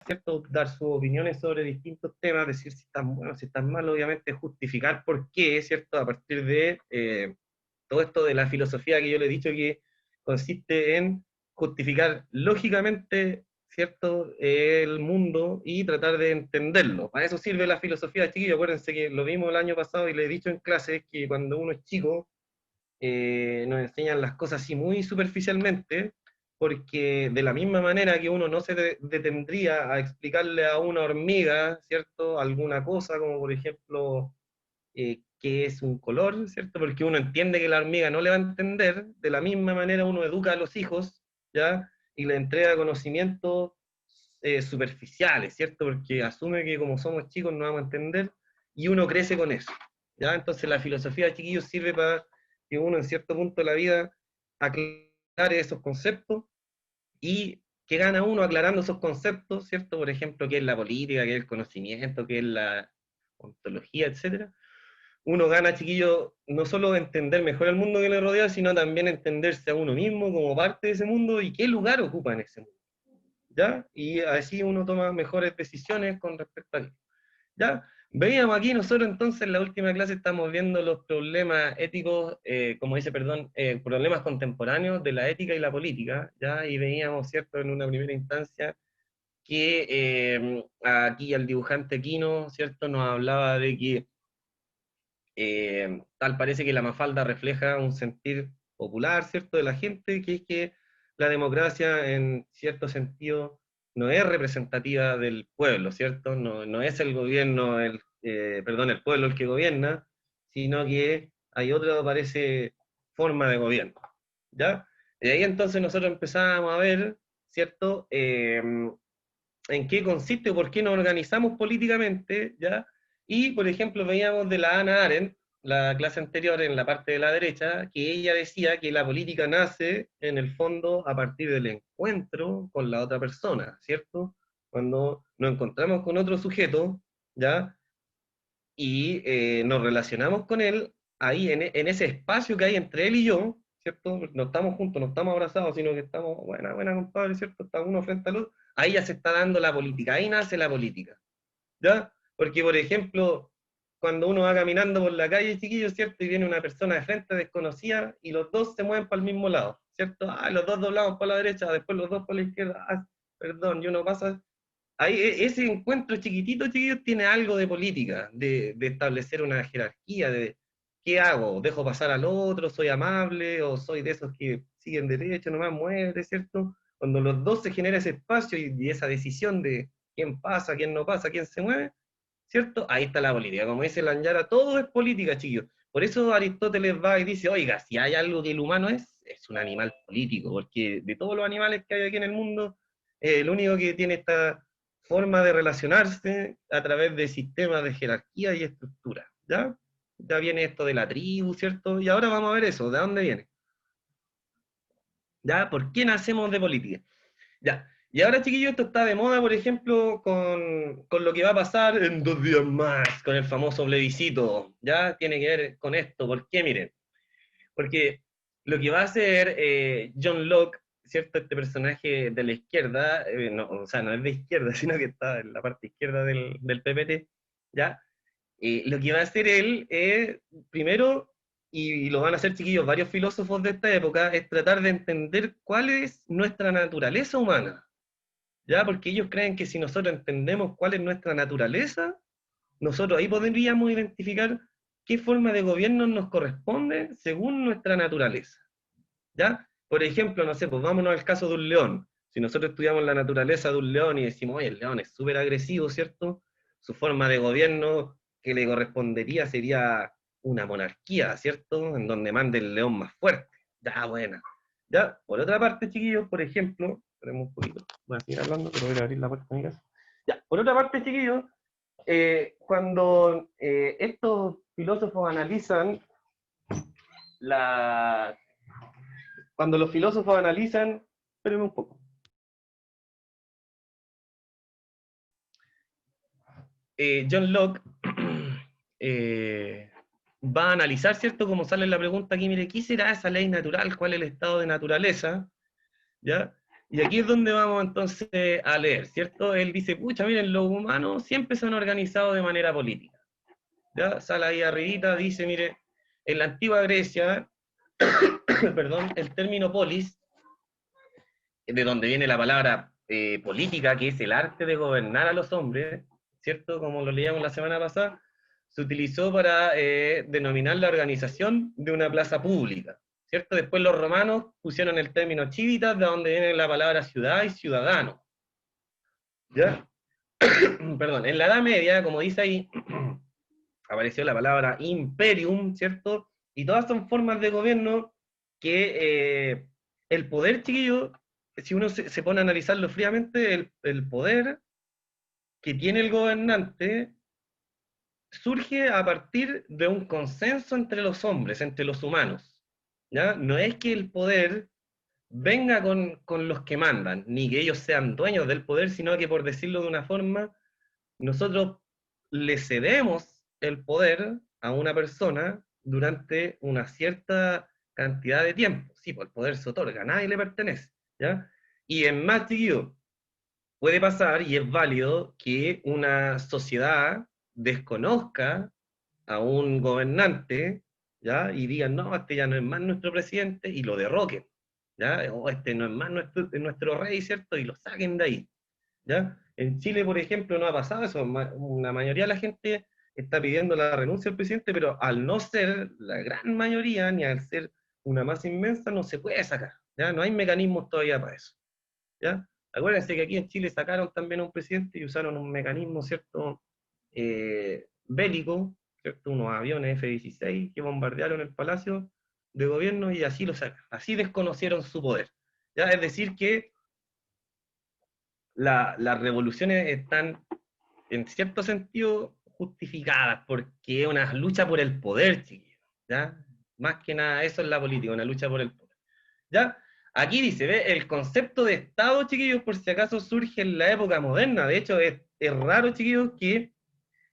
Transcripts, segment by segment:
¿cierto? Dar sus opiniones sobre distintos temas, decir si están buenos, si están malos, obviamente justificar por qué, ¿cierto? A partir de todo esto de la filosofía que yo le he dicho que consiste en justificar lógicamente, ¿cierto?, el mundo y tratar de entenderlo. Para eso sirve la filosofía, chiquillos. Acuérdense que lo vimos el año pasado y le he dicho en clase que cuando uno es chico, nos enseñan las cosas así muy superficialmente, porque de la misma manera que uno no se detendría a explicarle a una hormiga, ¿cierto?, alguna cosa, como por ejemplo, qué es un color, ¿cierto? Porque uno entiende que la hormiga no le va a entender, de la misma manera uno educa a los hijos, ¿ya? Y le entrega conocimientos superficiales, ¿cierto? Porque asume que como somos chicos no vamos a entender, y uno crece con eso, ¿ya? Entonces la filosofía de chiquillos sirve para que uno en cierto punto de la vida aclare esos conceptos. ¿Y qué gana uno aclarando esos conceptos, ¿cierto? Por ejemplo, qué es la política, qué es el conocimiento, qué es la ontología, etcétera. Uno gana, chiquillo, no solo entender mejor el mundo que le rodea, sino también entenderse a uno mismo como parte de ese mundo y qué lugar ocupa en ese mundo, ¿ya? Y así uno toma mejores decisiones con respecto a ello, ¿ya? Veíamos aquí nosotros entonces en la última clase estamos viendo los problemas éticos, como dice, perdón, problemas contemporáneos de la ética y la política, ¿ya? Y veíamos, ¿cierto?, en una primera instancia que aquí el dibujante Quino, ¿cierto?, nos hablaba de que tal parece que la Mafalda refleja un sentir popular, ¿cierto?, de la gente, que es que la democracia en cierto sentido no es representativa del pueblo, ¿cierto? No, no es el gobierno, perdón, el pueblo el que gobierna, sino que hay otra, parece, forma de gobierno, ¿ya? Y ahí entonces nosotros empezábamos a ver, ¿cierto?, en qué consiste o por qué nos organizamos políticamente, ¿ya? Y, por ejemplo, veíamos de la Hannah Arendt, la clase anterior en la parte de la derecha, que ella decía que la política nace, en el fondo, a partir del encuentro con la otra persona, ¿cierto? Cuando nos encontramos con otro sujeto, ¿ya? Y nos relacionamos con él, ahí en ese espacio que hay entre él y yo, ¿cierto? No estamos juntos, no estamos abrazados, sino que estamos, buena, buena, compadre, ¿cierto? Estamos uno frente al otro, ahí ya se está dando la política, ahí nace la política, ¿ya? Porque, por ejemplo, cuando uno va caminando por la calle, chiquillo, ¿cierto? Y viene una persona de frente desconocida y los dos se mueven para el mismo lado, ¿cierto? Ah, los dos doblamos para la derecha, después los dos para la izquierda, ah, perdón, y uno pasa. Ahí, ese encuentro chiquitito, chiquillo, tiene algo de política, de establecer una jerarquía, de qué hago, dejo pasar al otro, soy amable, o soy de esos que siguen derecho, nomás muere, ¿cierto? Cuando los dos se genera ese espacio y esa decisión de quién pasa, quién no pasa, quién se mueve, ¿cierto? Ahí está la política. Como dice Lanyara, todo es política, chiquillos. Por eso Aristóteles va y dice, oiga, si hay algo que el humano es un animal político, porque de todos los animales que hay aquí en el mundo, el único que tiene esta forma de relacionarse a través de sistemas de jerarquía y estructura, ¿ya? Ya viene esto de la tribu, ¿cierto? Y ahora vamos a ver eso, ¿de dónde viene? ¿Ya? ¿Por qué nacemos de política? Ya. Y ahora, chiquillos, esto está de moda, por ejemplo, con lo que va a pasar en 2 días más, con el famoso plebiscito. Ya tiene que ver con esto. ¿Por qué? Miren, porque lo que va a hacer John Locke, ¿cierto? Este personaje de la izquierda, no, o sea, no es de izquierda, sino que está en la parte izquierda del PPT, ¿ya? Lo que va a hacer él es, primero, y lo van a hacer, chiquillos, varios filósofos de esta época, es tratar de entender cuál es nuestra naturaleza humana. ¿Ya? Porque ellos creen que si nosotros entendemos cuál es nuestra naturaleza, nosotros ahí podríamos identificar qué forma de gobierno nos corresponde según nuestra naturaleza, ¿ya? Por ejemplo, no sé, pues vámonos al caso de un león. Si nosotros estudiamos la naturaleza de un león y decimos, oye, el león es súper agresivo, ¿cierto? Su forma de gobierno que le correspondería sería una monarquía, ¿cierto? En donde mande el león más fuerte. Ya, buena. Ya, por otra parte, chiquillos, por ejemplo, esperemos un poquito, voy a seguir hablando, pero voy a abrir la puerta de mi casa. Ya, por otra parte, chiquillos, cuando estos filósofos analizan la, cuando los filósofos analizan, espérenme un poco, John Locke eh, va a analizar, ¿cierto? Como sale en la pregunta aquí, mire, ¿qué será esa ley natural? ¿Cuál es el estado de naturaleza? ¿Ya? Y aquí es donde vamos entonces a leer, ¿cierto? Él dice, pucha, miren, los humanos siempre se han organizado de manera política. ¿Ya? Sale ahí arribita, dice, mire, en la antigua Grecia, perdón, el término polis, de donde viene la palabra política, que es el arte de gobernar a los hombres, ¿cierto? Como lo leíamos la semana pasada, se utilizó para denominar la organización de una plaza pública, ¿cierto? Después los romanos pusieron el término civitas, de donde viene la palabra ciudad y ciudadano, ¿ya? Perdón, en la Edad Media, como dice ahí, apareció la palabra imperium, ¿cierto? Y todas son formas de gobierno que el poder, chiquillo, si uno se pone a analizarlo fríamente, el poder que tiene el gobernante surge a partir de un consenso entre los hombres, entre los humanos. ¿Ya? No es que el poder venga con los que mandan, ni que ellos sean dueños del poder, sino que, por decirlo de una forma, nosotros le cedemos el poder a una persona durante una cierta cantidad de tiempo. Sí, pues el poder se otorga, a nadie le pertenece, ¿ya? Y en más, chiquillo, puede pasar, y es válido, que una sociedad desconozca a un gobernante, ¿ya? Y digan, no, este ya no es más nuestro presidente, y lo derroquen, ¿ya? O este no es más nuestro rey, ¿cierto? Y lo saquen de ahí. ¿Ya? En Chile, por ejemplo, no ha pasado eso. Una mayoría de la gente está pidiendo la renuncia del presidente, pero al no ser la gran mayoría, ni al ser una masa inmensa, no se puede sacar. ¿Ya? No hay mecanismos todavía para eso. ¿Ya? Acuérdense que aquí en Chile sacaron también a un presidente y usaron un mecanismo, ¿cierto? Bélico, ¿cierto? Unos aviones F-16 que bombardearon el palacio de gobierno y así lo sacan. Así desconocieron su poder. ¿Ya? Es decir, que las revoluciones están en cierto sentido justificadas, porque es una lucha por el poder, chiquillos, ¿ya? Más que nada eso es la política, una lucha por el poder, ¿ya? Aquí dice, ¿ve? El concepto de Estado, chiquillos, por si acaso surge en la época moderna. De hecho, es raro, chiquillos, que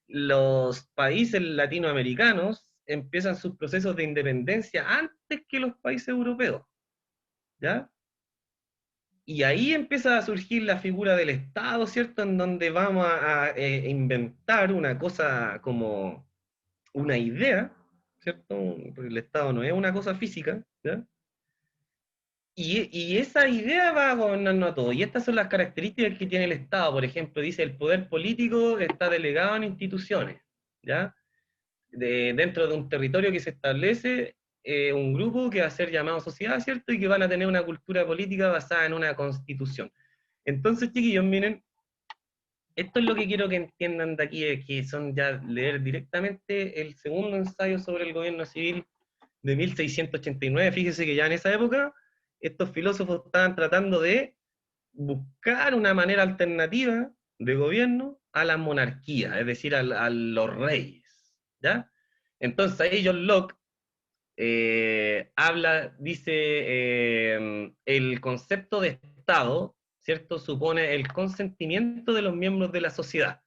los países latinoamericanos empiezan sus procesos de independencia antes que los países europeos, ¿ya? Y ahí empieza a surgir la figura del Estado, ¿cierto? En donde vamos a inventar una cosa como una idea, ¿cierto? Porque el Estado no es una cosa física, ¿ya? Y esa idea va a gobernarnos a todos. Y estas son las características que tiene el Estado. Por ejemplo, dice el poder político está delegado en instituciones, ¿ya? Dentro de un territorio que se establece un grupo que va a ser llamado sociedad, ¿cierto? Y que van a tener una cultura política basada en una constitución. Entonces, chiquillos, miren, esto es lo que quiero que entiendan de aquí, que son ya leer directamente el segundo ensayo sobre el gobierno civil de 1689. Fíjese que ya en esa época estos filósofos estaban tratando de buscar una manera alternativa de gobierno a la monarquía, es decir, a los reyes, ¿ya? Entonces ahí John Locke dice, el concepto de Estado, ¿cierto? Supone el consentimiento de los miembros de la sociedad.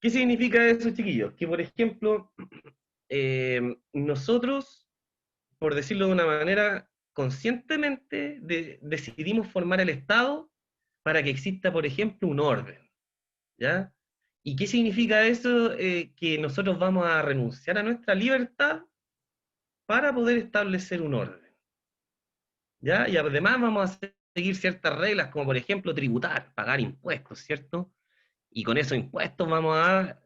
¿Qué significa eso, chiquillos? Que, por ejemplo, nosotros, por decirlo de una manera, conscientemente decidimos formar el Estado para que exista, por ejemplo, un orden, ¿ya? ¿Y qué significa eso? Que nosotros vamos a renunciar a nuestra libertad para poder establecer un orden, ¿ya? Y además vamos a seguir ciertas reglas, como por ejemplo tributar, pagar impuestos, ¿cierto? Y con esos impuestos vamos a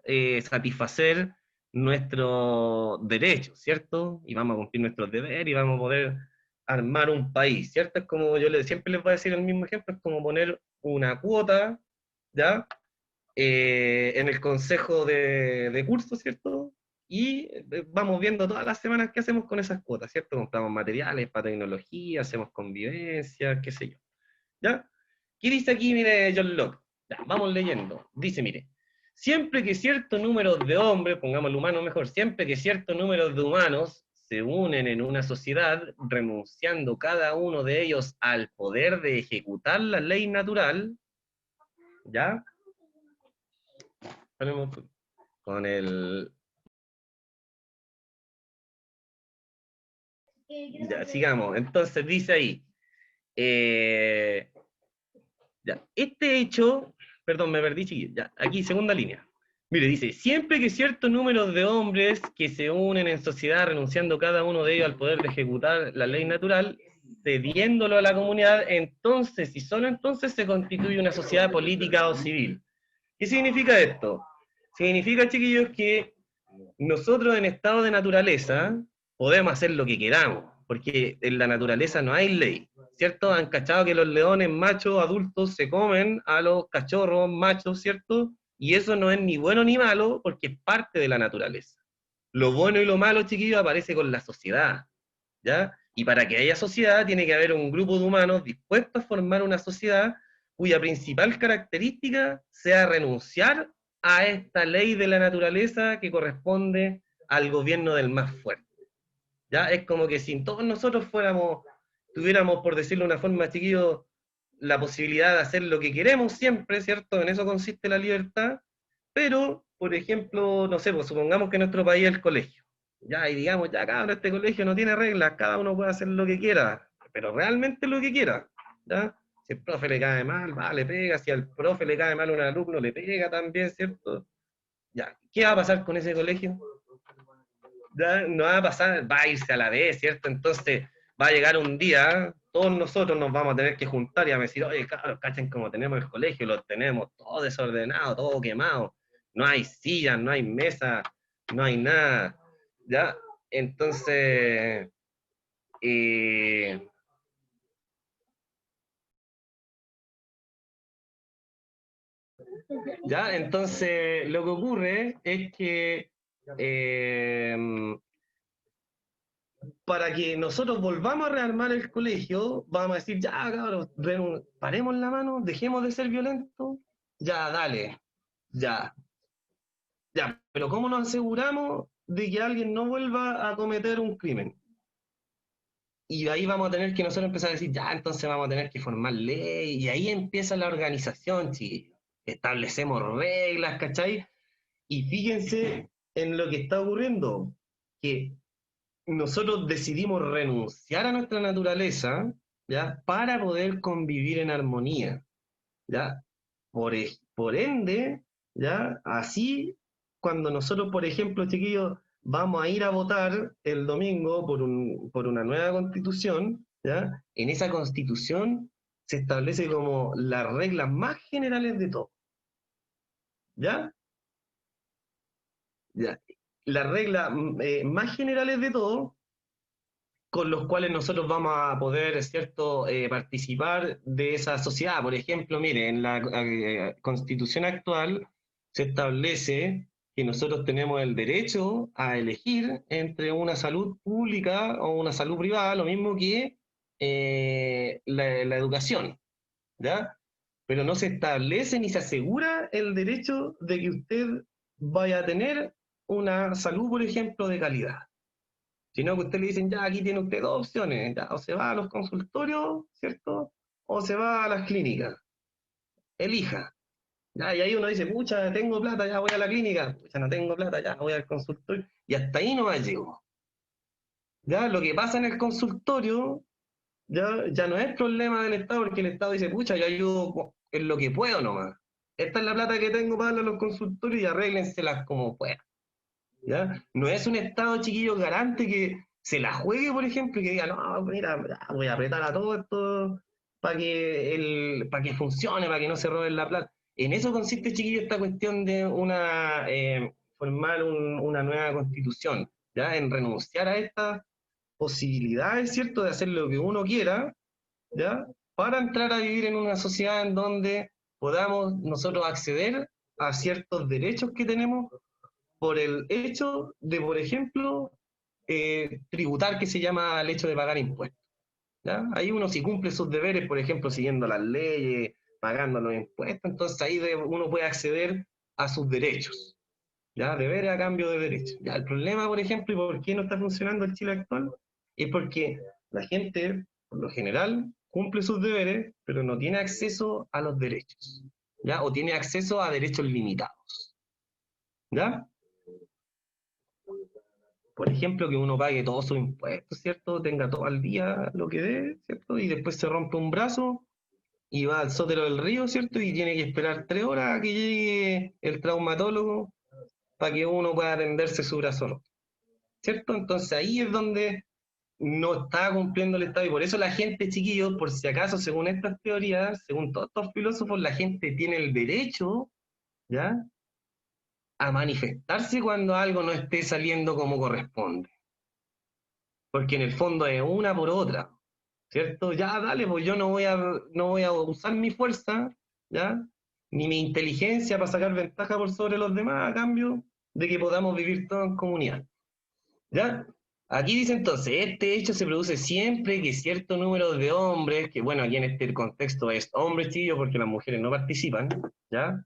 satisfacer nuestros derechos, ¿cierto? Y vamos a cumplir nuestros deberes y vamos a poder armar un país, ¿cierto? Es como siempre les voy a decir el mismo ejemplo, es como poner una cuota, ¿ya? En el consejo de curso, ¿cierto? Y vamos viendo todas las semanas qué hacemos con esas cuotas, ¿cierto? Compramos materiales para tecnología, hacemos convivencia, qué sé yo. ¿Ya? ¿Qué dice aquí, mire, John Locke? Ya, vamos leyendo. Dice, mire, siempre que cierto número de hombres, pongamos el humano mejor, siempre que cierto número de humanos se unen en una sociedad, renunciando cada uno de ellos al poder de ejecutar la ley natural, ¿ya? Con el... Ya, sigamos. Entonces dice ahí, eh, Ya, este hecho, perdón, me perdí, chiquillo, ya, aquí, segunda línea. Mire, dice, siempre que ciertos números de hombres que se unen en sociedad, renunciando cada uno de ellos al poder de ejecutar la ley natural, cediéndolo a la comunidad, entonces y solo entonces se constituye una sociedad política o civil. ¿Qué significa esto? Significa, chiquillos, que nosotros en estado de naturaleza podemos hacer lo que queramos, porque en la naturaleza no hay ley, ¿cierto? Han cachado que los leones machos adultos se comen a los cachorros machos, ¿cierto? Y eso no es ni bueno ni malo, porque es parte de la naturaleza. Lo bueno y lo malo, chiquillos, aparece con la sociedad, ¿ya? Y para que haya sociedad tiene que haber un grupo de humanos dispuestos a formar una sociedad cuya principal característica sea renunciar a esta ley de la naturaleza que corresponde al gobierno del más fuerte. ¿Ya? Es como que si todos nosotros tuviéramos, por decirlo de una forma, chiquillos, la posibilidad de hacer lo que queremos siempre, ¿cierto? En eso consiste la libertad, pero, por ejemplo, no sé, pues supongamos que nuestro país es el colegio, ya, y digamos, ya, cabrón, este colegio no tiene reglas, cada uno puede hacer lo que quiera, pero realmente lo que quiera, ¿ya? Si el profe le cae mal, va, le pega, si al profe le cae mal a un alumno, le pega también, ¿cierto? Ya, ¿qué va a pasar con ese colegio? Ya no va a pasar, va a irse a la vez, ¿cierto? Entonces va a llegar un día, todos nosotros nos vamos a tener que juntar y a decir, oye, cabros, cachen como tenemos el colegio, lo tenemos todo desordenado, todo quemado, no hay sillas, no hay mesas, no hay nada, ¿ya? Entonces, eh, ¿ya? Entonces, lo que ocurre es que eh, para que nosotros volvamos a rearmar el colegio, vamos a decir, ya, cabros, paremos la mano, dejemos de ser violentos, ya, dale, ya, ya, pero ¿cómo nos aseguramos de que alguien no vuelva a cometer un crimen? Y ahí vamos a tener que nosotros empezar a decir, ya, entonces vamos a tener que formar ley, y ahí empieza la organización, chicos. Establecemos reglas, ¿cachai? Y fíjense en lo que está ocurriendo, que nosotros decidimos renunciar a nuestra naturaleza, ¿ya? Para poder convivir en armonía, ¿ya? Por ende, ¿ya? Así, cuando nosotros, por ejemplo, chiquillos, vamos a ir a votar el domingo por una nueva constitución, ¿ya? En esa constitución se establece como las reglas más generales de todo, ¿ya? ¿Ya? Las reglas más generales de todo con los cuales nosotros vamos a poder, ¿cierto?, participar de esa sociedad. Por ejemplo, mire, en la constitución actual se establece que nosotros tenemos el derecho a elegir entre una salud pública o una salud privada, lo mismo que la educación, ¿ya? Pero no se establece ni se asegura el derecho de que usted vaya a tener una salud, por ejemplo, de calidad. Sino que usted le dicen, ya, aquí tiene usted dos opciones, ya, o se va a los consultorios, ¿cierto? O se va a las clínicas. Elija. Ya, y ahí uno dice, pucha, tengo plata, ya voy a la clínica. Pucha, no tengo plata, ya voy al consultorio. Y hasta ahí no llego. Ya, lo que pasa en el consultorio ya no es problema del Estado, porque el Estado dice, pucha, yo ayudo en lo que puedo nomás. Esta es la plata que tengo para darle a los consultorios y arréglenselas como puedan. ¿Ya? No es un Estado chiquillo garante que se la juegue, por ejemplo, y que diga, no, mira, voy a apretar a todo esto para que funcione, para que no se roben la plata. En eso consiste, chiquillo, esta cuestión de formar una nueva constitución, ¿ya? En renunciar a estas posibilidades, ¿cierto?, de hacer lo que uno quiera, ¿ya? Para entrar a vivir en una sociedad en donde podamos nosotros acceder a ciertos derechos que tenemos por el hecho de, por ejemplo, tributar, que se llama el hecho de pagar impuestos. ¿Ya? Ahí uno si cumple sus deberes, por ejemplo, siguiendo las leyes, pagando los impuestos, entonces ahí uno puede acceder a sus derechos. ¿Ya? Deberes a cambio de derechos. ¿Ya? El problema, por ejemplo, y por qué no está funcionando el Chile actual, es porque la gente, por lo general, cumple sus deberes, pero no tiene acceso a los derechos. ¿Ya? O tiene acceso a derechos limitados. ¿Ya? Por ejemplo, que uno pague todos sus impuestos, ¿cierto? Tenga todo al día lo que debe, ¿cierto? Y después se rompe un brazo y va al Sótero del Río, ¿cierto? Y tiene que esperar 3 horas a que llegue el traumatólogo para que uno pueda atenderse su brazo roto, ¿cierto? Entonces ahí es donde no está cumpliendo el Estado y por eso la gente, chiquillos, por si acaso, según estas teorías, según todos estos filósofos, la gente tiene el derecho, ¿ya?, a manifestarse cuando algo no esté saliendo como corresponde, porque en el fondo es una por otra, ¿cierto? Ya, dale, pues yo no voy a usar mi fuerza, ¿ya? Ni mi inteligencia para sacar ventaja por sobre los demás a cambio de que podamos vivir todos en comunidad, ¿ya? Aquí dice entonces, este hecho se produce siempre que cierto número de hombres, que bueno, aquí en este contexto es hombres, chillos, porque las mujeres no participan, ¿ya?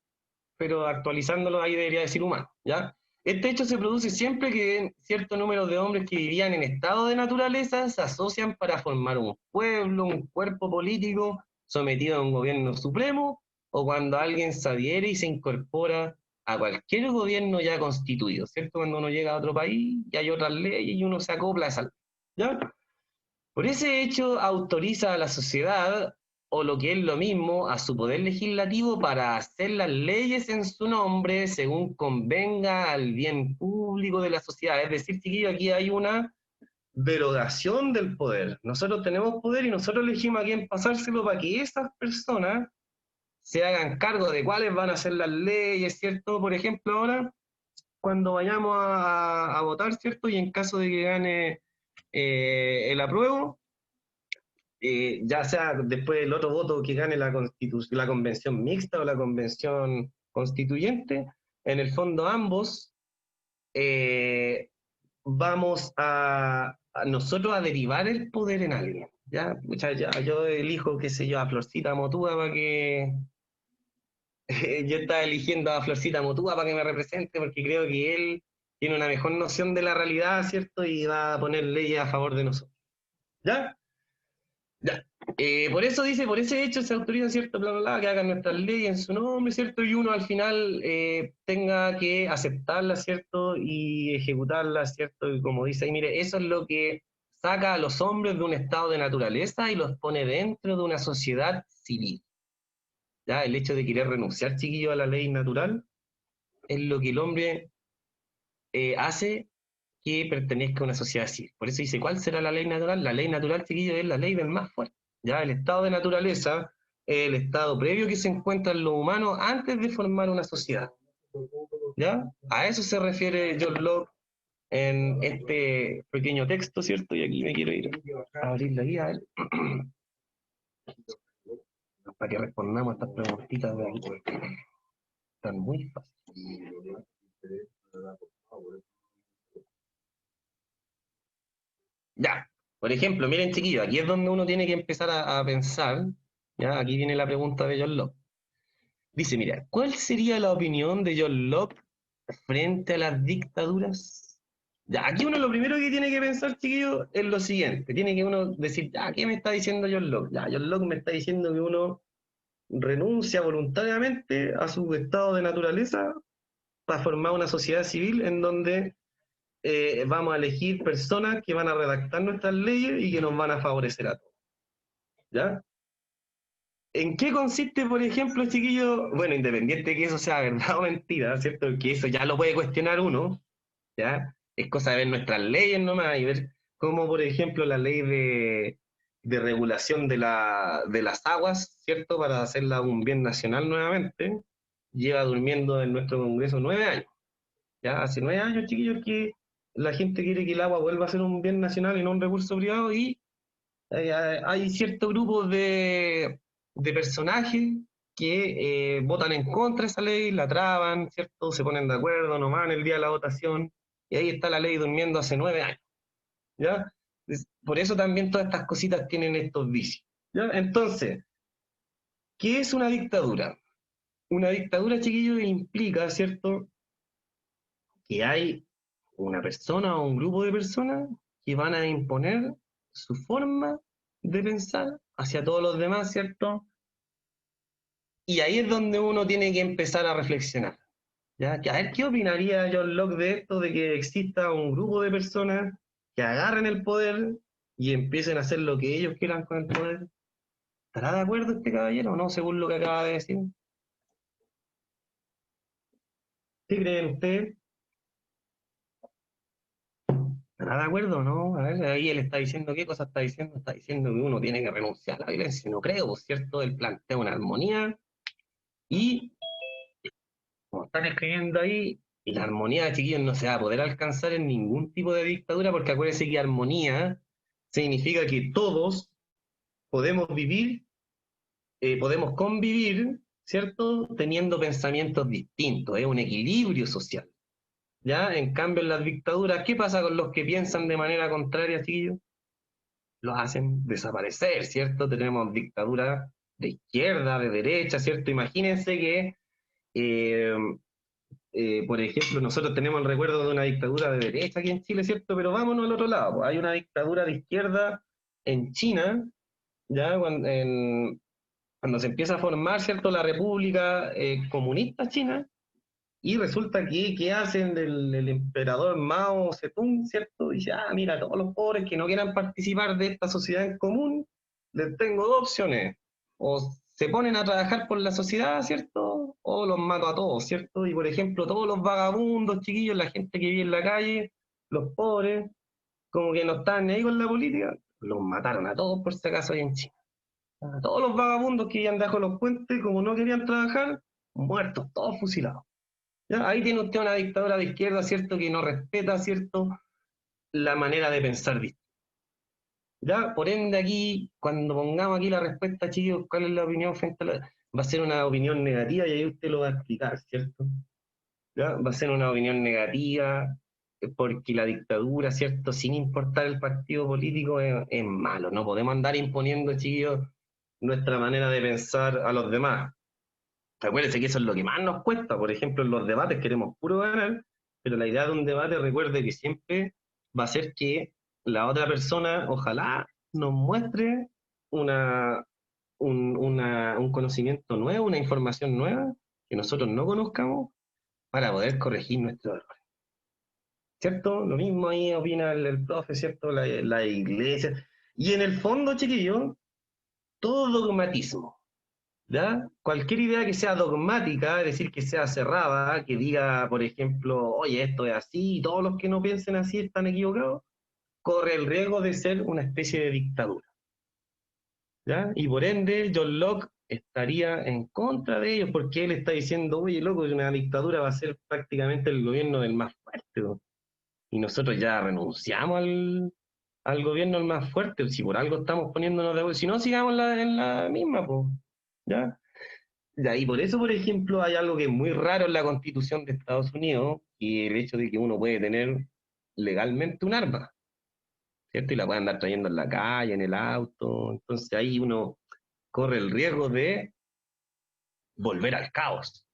Pero actualizándolo ahí debería decir humano, ¿ya? Este hecho se produce siempre que cierto número de hombres que vivían en estado de naturaleza se asocian para formar un pueblo, un cuerpo político sometido a un gobierno supremo, o cuando alguien se adhiere y se incorpora a cualquier gobierno ya constituido, ¿cierto? Cuando uno llega a otro país y hay otras leyes y uno se acopla a esa ley, ¿ya? Por ese hecho autoriza a la sociedad, o lo que es lo mismo, a su poder legislativo para hacer las leyes en su nombre según convenga al bien público de la sociedad. Es decir, chiquillo, aquí hay una derogación del poder. Nosotros tenemos poder y nosotros elegimos a quién pasárselo para que esas personas se hagan cargo de cuáles van a ser las leyes, ¿cierto? Por ejemplo, ahora, cuando vayamos a votar, ¿cierto? Y en caso de que gane el apruebo, ya sea después el otro voto que gane la convención mixta o la convención constituyente, en el fondo ambos eh, vamos a nosotros a derivar el poder en alguien. ¿Ya? Ya, yo elijo, qué sé yo, a Florcita Motúa para que... yo estaba eligiendo a Florcita Motúa para que me represente porque creo que él tiene una mejor noción de la realidad, ¿cierto? Y va a poner leyes a favor de nosotros. ¿Ya? Ya. Por eso dice, por ese hecho se autoriza, ¿cierto? Bla, bla, bla, que hagan nuestras leyes en su nombre, ¿cierto? Y uno al final tenga que aceptarlas, ¿cierto? Y ejecutarlas, ¿cierto? Y como dice ahí, mire, eso es lo que saca a los hombres de un estado de naturaleza y los pone dentro de una sociedad civil. ¿Ya? El hecho de querer renunciar, chiquillo, a la ley natural es lo que el hombre hace que pertenezca a una sociedad civil. Por eso dice, ¿cuál será la ley natural? La ley natural, chiquillo, es la ley del más fuerte. ¿Ya? El estado de naturaleza es el estado previo que se encuentra en lo humano antes de formar una sociedad. ¿Ya? A eso se refiere John Locke en este pequeño texto, ¿cierto? Y aquí me quiero ir a abrir la guía, a ver, para que respondamos a estas preguntitas de aquí. Están muy fáciles. Ya, por ejemplo, miren chiquillos, aquí es donde uno tiene que empezar a pensar, ya, aquí viene la pregunta de John Locke. Dice, mira, ¿cuál sería la opinión de John Locke frente a las dictaduras? Ya, aquí uno lo primero que tiene que pensar, chiquillos, es lo siguiente, tiene que uno decir, ya, ¿qué me está diciendo John Locke? Ya, John Locke me está diciendo que uno renuncia voluntariamente a su estado de naturaleza para formar una sociedad civil en donde vamos a elegir personas que van a redactar nuestras leyes y que nos van a favorecer a todos. ¿Ya? ¿En qué consiste, por ejemplo, chiquillo? Bueno, independiente de que eso sea verdad o mentira, ¿cierto? Que eso ya lo puede cuestionar uno, ¿ya? Es cosa de ver nuestras leyes nomás y ver cómo, por ejemplo, la ley de regulación de las aguas, ¿cierto? Para hacerla un bien nacional nuevamente, lleva durmiendo en nuestro Congreso 9 años. Ya hace 9 años, chiquillos, que la gente quiere que el agua vuelva a ser un bien nacional y no un recurso privado y hay cierto grupo de personajes que votan en contra de esa ley, la traban, ¿cierto? Se ponen de acuerdo, no van el día de la votación y ahí está la ley durmiendo hace 9 años, ¿ya? Por eso también todas estas cositas tienen estos vicios, ¿ya? Entonces, ¿qué es una dictadura? Una dictadura, chiquillos, implica, ¿cierto?, que hay una persona o un grupo de personas que van a imponer su forma de pensar hacia todos los demás, ¿cierto? Y ahí es donde uno tiene que empezar a reflexionar. ¿Ya? A ver, ¿qué opinaría John Locke de esto, de que exista un grupo de personas que agarren el poder y empiecen a hacer lo que ellos quieran con el poder? ¿Estará de acuerdo este caballero o no, según lo que acaba de decir? ¿Qué creen ustedes? ¿Estará de acuerdo o no? A ver, ahí él está diciendo, ¿qué cosa está diciendo? Está diciendo que uno tiene que renunciar a la violencia. No creo, ¿cierto? Él plantea una armonía y, como están escribiendo ahí, la armonía, chiquillos, no se va a poder alcanzar en ningún tipo de dictadura, porque acuérdense que armonía significa que todos podemos vivir, podemos convivir, ¿cierto? Teniendo pensamientos distintos, es un equilibrio social. ¿Ya? En cambio, en las dictaduras, ¿qué pasa con los que piensan de manera contraria, chiquillos? Los hacen desaparecer, ¿cierto? Tenemos dictaduras de izquierda, de derecha, ¿cierto? Imagínense que, eh, por ejemplo, nosotros tenemos el recuerdo de una dictadura de derecha aquí en Chile, ¿cierto? Pero vámonos al otro lado, pues. Hay una dictadura de izquierda en China, ¿ya? Cuando se empieza a formar, ¿cierto? La República Comunista China, y resulta que, ¿qué hacen del emperador Mao Zedong, ¿cierto? Dice, ah, mira, todos los pobres que no quieran participar de esta sociedad en común, les tengo dos opciones. O se ponen a trabajar por la sociedad, ¿cierto? O los mato a todos, ¿cierto? Y por ejemplo, todos los vagabundos, chiquillos, la gente que vive en la calle, los pobres, como que no estaban ni ahí con la política, los mataron a todos por si acaso ahí en China. A todos los vagabundos que vivían debajo de los puentes, como no querían trabajar, muertos, todos fusilados. ¿Ya? Ahí tiene usted una dictadura de izquierda, ¿cierto? Que no respeta, ¿cierto? La manera de pensar distinta. ¿Ya? Por ende, aquí, cuando pongamos aquí la respuesta, chicos, ¿cuál es la opinión frente a la... Va a ser una opinión negativa y ahí usted lo va a explicar, ¿cierto? ¿Ya? Va a ser una opinión negativa porque la dictadura, ¿cierto? Sin importar el partido político, es malo. No podemos andar imponiendo, chicos, nuestra manera de pensar a los demás. Acuérdense que eso es lo que más nos cuesta. Por ejemplo, en los debates queremos puro ganar, pero la idea de un debate, recuerde que siempre va a ser que la otra persona, ojalá, nos muestre una, un conocimiento nuevo, una información nueva que nosotros no conozcamos para poder corregir nuestros errores. ¿Cierto? Lo mismo ahí opina el profe, ¿cierto? La iglesia. Y en el fondo, chiquillos, todo dogmatismo. ¿Ya? Cualquier idea que sea dogmática, es decir, que sea cerrada, que diga, por ejemplo, oye, esto es así, y todos los que no piensen así están equivocados, corre el riesgo de ser una especie de dictadura. ¿Ya? Y por ende, John Locke estaría en contra de ellos, porque él está diciendo, oye, loco, una dictadura va a ser prácticamente el gobierno del más fuerte, ¿no? Y nosotros ya renunciamos al gobierno del más fuerte, si por algo estamos poniéndonos de acuerdo, si no, sigamos en la misma, pues. ¿Ya? Ya, y por eso, por ejemplo, hay algo que es muy raro en la Constitución de Estados Unidos, y el hecho de que uno puede tener legalmente un arma, ¿cierto? Y la puede andar trayendo en la calle, en el auto. Entonces ahí uno corre el riesgo de volver al caos,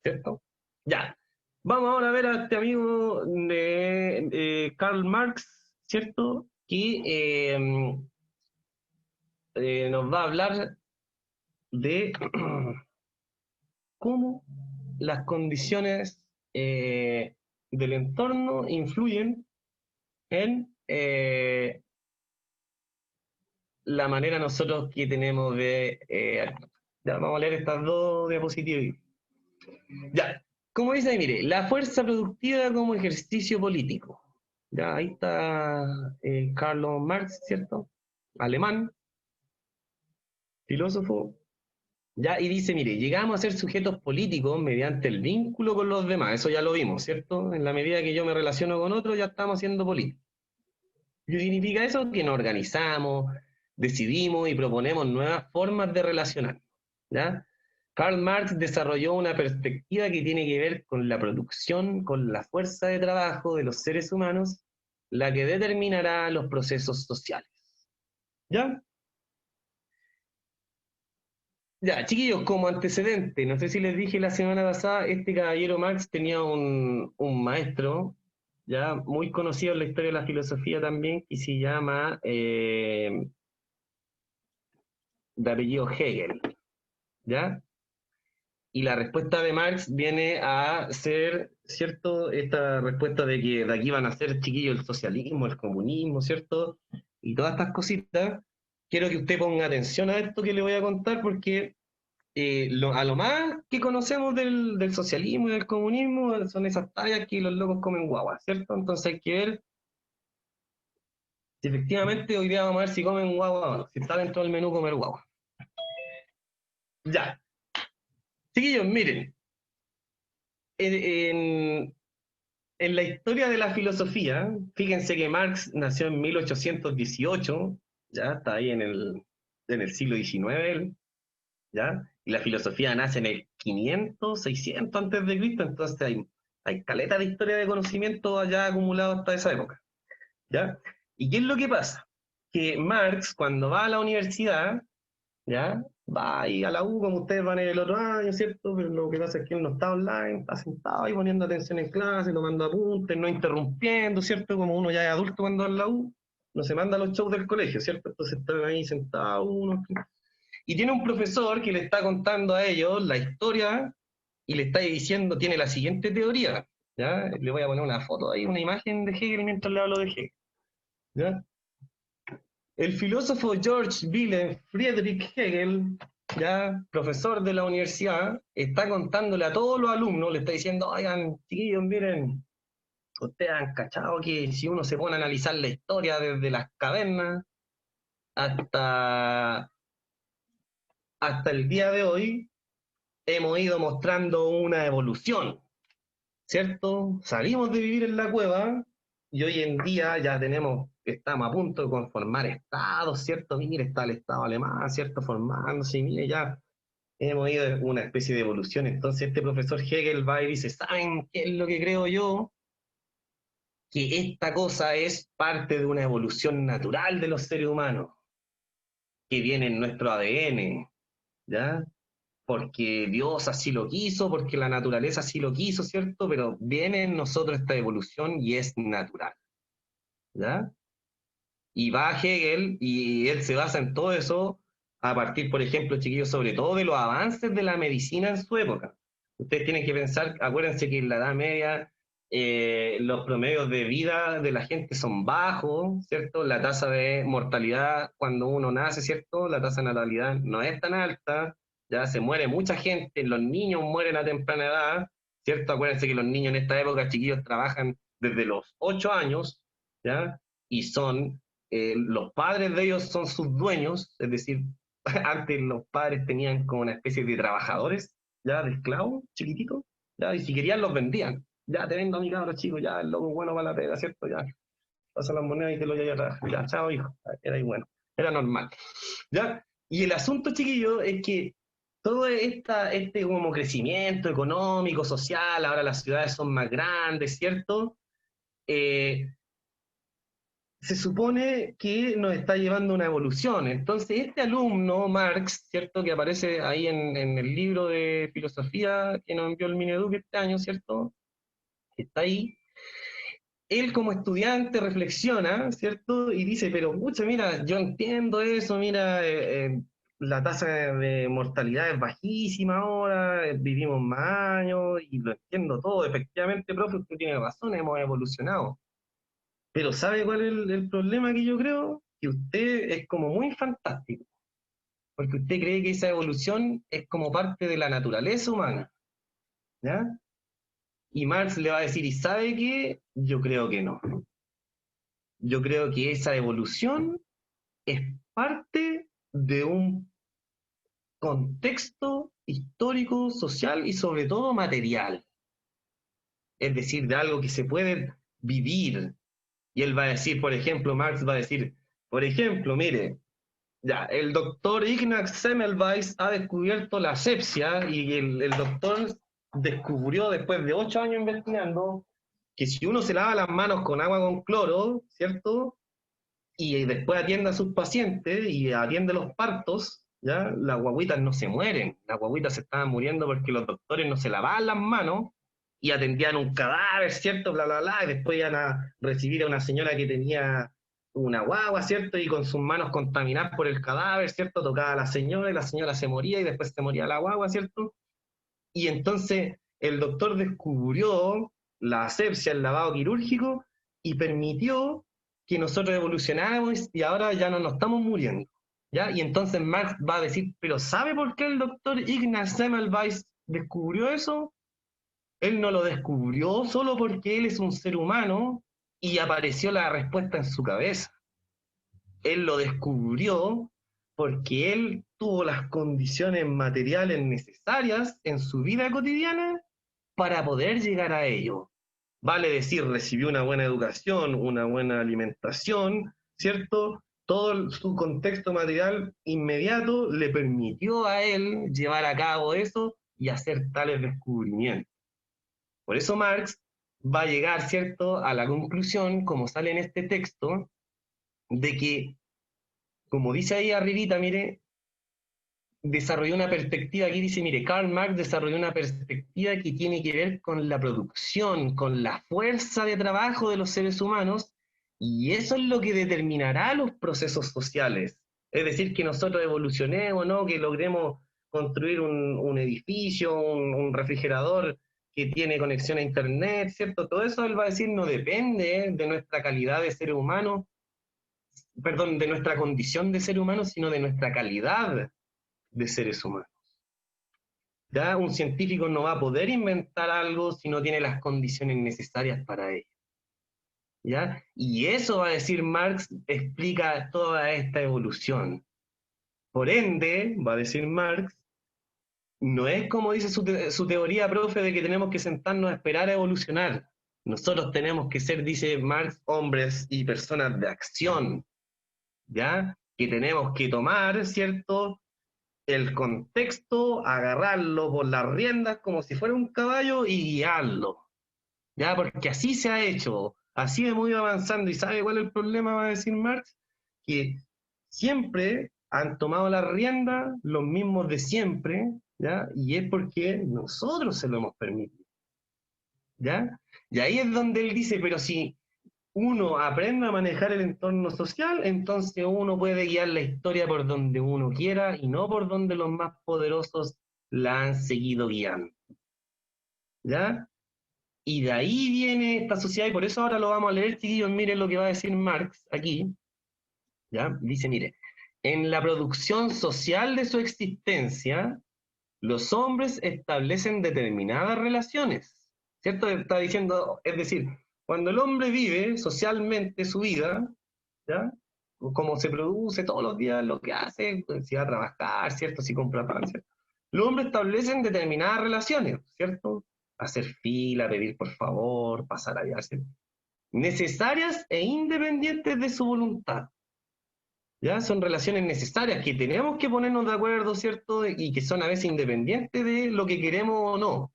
¿cierto? Ya. Vamos ahora a ver a este amigo de Karl Marx, ¿cierto? Que nos va a hablar de cómo las condiciones del entorno influyen en la manera nosotros que tenemos de... ya, vamos a leer estas dos diapositivas. Ya, como dice ahí, mire, la fuerza productiva como ejercicio político. Ya, ahí está Karl Marx, ¿cierto? Alemán, filósofo. Ya, y dice, mire, llegamos a ser sujetos políticos mediante el vínculo con los demás. Eso ya lo vimos, ¿cierto? En la medida que yo me relaciono con otros, ya estamos siendo políticos. ¿Qué significa eso? Que nos organizamos, decidimos y proponemos nuevas formas de relacionarnos. ¿Ya? Karl Marx desarrolló una perspectiva que tiene que ver con la producción, con la fuerza de trabajo de los seres humanos, la que determinará los procesos sociales. ¿Ya? Ya, chiquillos, como antecedente, no sé si les dije la semana pasada, este caballero Marx tenía un maestro, ya muy conocido en la historia de la filosofía también, que se llama de apellido Hegel, ¿ya? Y la respuesta de Marx viene a ser, ¿cierto? Esta respuesta de que de aquí van a ser, chiquillos, el socialismo, el comunismo, ¿cierto? Y todas estas cositas quiero que usted ponga atención a esto que le voy a contar, porque a lo más que conocemos del socialismo y del comunismo son esas tallas que los locos comen guagua, ¿cierto? Entonces hay que ver si efectivamente hoy día vamos a ver si comen guagua o no, si está dentro del menú comer guagua. Ya. Chiquillos, miren, en, en- en la historia de la filosofía, fíjense que Marx nació en 1818, ya está ahí en el siglo XIX, él, ¿ya? Y la filosofía nace en el 500, 600 antes de Cristo, entonces hay caleta de historia de conocimiento allá acumulado hasta esa época, ¿ya? ¿Y qué es lo que pasa? Que Marx, cuando va a la universidad, ¿ya? Va ahí a la U como ustedes van en el otro año, ¿cierto? Pero lo que pasa es que él no está online, está sentado ahí poniendo atención en clase, tomando apuntes, no interrumpiendo, ¿cierto? Como uno ya es adulto cuando va en la U, no se manda a los shows del colegio, ¿cierto? Entonces están ahí sentados uno. Y tiene un profesor que le está contando a ellos la historia y le está diciendo, tiene la siguiente teoría, ¿ya? Le voy a poner una foto ahí, una imagen de Hegel mientras le hablo de Hegel, ¿ya? El filósofo George Wilhelm Friedrich Hegel, ya profesor de la universidad, está contándole a todos los alumnos, le está diciendo, oigan, chiquillos, miren, ustedes han cachado que si uno se pone a analizar la historia desde las cavernas hasta, hasta el día de hoy, hemos ido mostrando una evolución, ¿cierto? Salimos de vivir en la cueva y hoy en día ya estamos a punto de conformar estados, ¿cierto? Mire, está el estado alemán, ¿cierto? Formándose, y mire, ya hemos ido en una especie de evolución. Entonces este profesor Hegel va y dice, ¿saben qué es lo que creo yo? Que esta cosa es parte de una evolución natural de los seres humanos, que viene en nuestro ADN, ¿ya? Porque Dios así lo quiso, porque la naturaleza así lo quiso, ¿cierto? Pero viene en nosotros esta evolución y es natural, ¿ya? Y va Hegel y él se basa en todo eso a partir, por ejemplo, chiquillos, sobre todo de los avances de la medicina en su época. Ustedes tienen que pensar, acuérdense que en la Edad Media los promedios de vida de la gente son bajos, ¿cierto? La tasa de mortalidad cuando uno nace, ¿cierto? La tasa de natalidad no es tan alta, ya se muere mucha gente, los niños mueren a temprana edad, ¿cierto? Acuérdense que los niños en esta época, chiquillos, trabajan desde los 8 años, ¿ya? Y los padres de ellos son sus dueños, es decir, antes los padres tenían como una especie de trabajadores, ya, de esclavos, chiquititos, ya, y si querían los vendían. Ya te vendo a mi cabro chico, ya, el loco bueno para la pega, ¿cierto? Ya, pasa las monedas y te lo llevas a trabajar. Ya, chao, hijo. Era ahí bueno, era normal. ¿Ya? Y el asunto, chiquillo, es que todo este como crecimiento económico, social, ahora las ciudades son más grandes, ¿cierto? Eh, Se supone que nos está llevando a una evolución. Entonces, este alumno, Marx, ¿cierto? Que aparece ahí en el libro de filosofía que nos envió el Mineduc este año, ¿cierto? Que está ahí. Él como estudiante reflexiona, ¿cierto? Y dice, pero pucha, mira, yo entiendo eso, mira, la tasa de mortalidad es bajísima ahora, vivimos más años y lo entiendo todo. Efectivamente, profe, usted tiene razón, hemos evolucionado. Pero ¿sabe cuál es el problema que yo creo? Que usted es como muy fantástico, porque usted cree que esa evolución es como parte de la naturaleza humana, ¿ya? Y Marx le va a decir, ¿y sabe qué? Yo creo que no. Yo creo que esa evolución es parte de un contexto histórico, social y sobre todo material. Es decir, de algo que se puede vivir. Y él va a decir, por ejemplo, Marx va a decir, por ejemplo, mire, ya, el doctor Ignaz Semmelweis ha descubierto la asepsia y el doctor descubrió después de 8 años investigando que si uno se lava las manos con agua con cloro, ¿cierto? Y después atiende a sus pacientes y atiende los partos, ¿ya? Las guaguitas no se mueren, las guaguitas se estaban muriendo porque los doctores no se lavaban las manos y atendían un cadáver, ¿cierto? Bla, bla, bla, y después iban a recibir a una señora que tenía una guagua, ¿cierto? Y con sus manos contaminadas por el cadáver, ¿cierto? Tocaba a la señora y la señora se moría y después se moría la guagua, ¿cierto? Y entonces el doctor descubrió la asepsia, el lavado quirúrgico, y permitió que nosotros evolucionáramos y ahora ya no nos estamos muriendo. ¿ya? Y entonces Marx va a decir, pero ¿sabe por qué el doctor Ignaz Semmelweis descubrió eso? Él no lo descubrió solo porque él es un ser humano y apareció la respuesta en su cabeza. Él lo descubrió porque él tuvo las condiciones materiales necesarias en su vida cotidiana para poder llegar a ello. Vale decir, recibió una buena educación, una buena alimentación, ¿cierto? Todo su contexto material inmediato le permitió a él llevar a cabo eso y hacer tales descubrimientos. Por eso Marx va a llegar, ¿cierto?, a la conclusión, como sale en este texto, de que, como dice ahí arribita, mire, desarrolló una perspectiva, aquí dice, mire, Karl Marx desarrolló una perspectiva que tiene que ver con la producción, con la fuerza de trabajo de los seres humanos, y eso es lo que determinará los procesos sociales. Es decir, que nosotros evolucionemos, ¿no? Que logremos construir un edificio, un refrigerador que tiene conexión a Internet, ¿cierto? Todo eso él va a decir no depende de nuestra calidad de ser humano, perdón, de nuestra condición de ser humano, sino de nuestra calidad de seres humanos. ¿Ya? Un científico no va a poder inventar algo si no tiene las condiciones necesarias para ello. ¿Ya? Y eso, va a decir Marx, explica toda esta evolución. Por ende, va a decir Marx, no es como dice su teoría, profe, de que tenemos que sentarnos a esperar a evolucionar. Nosotros tenemos que ser, dice Marx, hombres y personas de acción, ¿ya? Que tenemos que tomar, ¿cierto?, el contexto, agarrarlo por las riendas como si fuera un caballo y guiarlo, ¿ya? Porque así se ha hecho, así hemos ido avanzando. ¿Y sabe cuál es el problema, va a decir Marx? Que siempre han tomado las riendas los mismos de siempre, ¿ya? Y es porque nosotros se lo hemos permitido, ¿ya? Y ahí es donde él dice, pero si uno aprende a manejar el entorno social, entonces uno puede guiar la historia por donde uno quiera y no por donde los más poderosos la han seguido guiando. ¿Ya? Y de ahí viene esta sociedad, y por eso ahora lo vamos a leer, chiquillos. Miren lo que va a decir Marx aquí. ¿Ya? Dice, mire, en la producción social de su existencia, los hombres establecen determinadas relaciones. ¿Cierto? Está diciendo, es decir, cuando el hombre vive socialmente su vida, ¿ya? Como se produce todos los días, lo que hace, si va a trabajar, ¿cierto? Si compra pan, ¿cierto? Los hombres establecen determinadas relaciones, ¿cierto? Hacer fila, pedir por favor, pasar allá, ¿cierto? Necesarias e independientes de su voluntad. ¿Ya? Son relaciones necesarias que tenemos que ponernos de acuerdo, ¿cierto? Y que son a veces independientes de lo que queremos o no.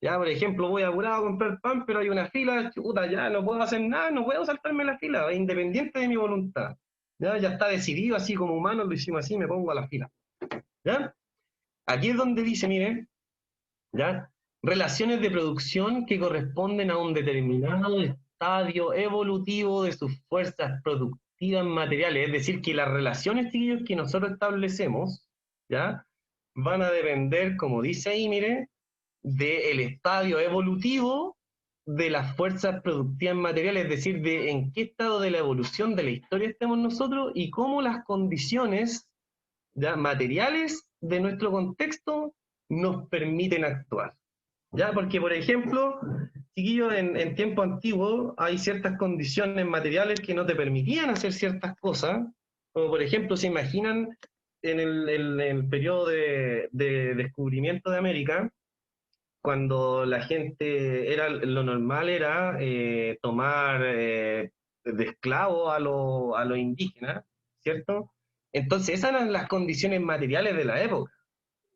Ya, por ejemplo, voy apurado a comprar pan, pero hay una fila, chuta, ya no puedo hacer nada, no puedo saltarme la fila, es independiente de mi voluntad. Ya está decidido, así como humanos lo hicimos así, me pongo a la fila. ¿Ya? Aquí es donde dice, miren, ¿ya? Relaciones de producción que corresponden a un determinado estadio evolutivo de sus fuerzas productivas materiales, es decir, que las relaciones, chiquillos, que nosotros establecemos, ¿ya? Van a depender, como dice ahí, mire, del estadio evolutivo de las fuerzas productivas materiales, es decir, de en qué estado de la evolución de la historia estemos nosotros y cómo las condiciones, ¿ya?, materiales de nuestro contexto nos permiten actuar. ¿Ya? Porque, por ejemplo, chiquillos, en tiempo antiguo hay ciertas condiciones materiales que no te permitían hacer ciertas cosas, como por ejemplo, se imaginan en el periodo de descubrimiento de América, cuando la gente, lo normal era tomar de esclavos a los indígenas, ¿cierto? Entonces esas eran las condiciones materiales de la época.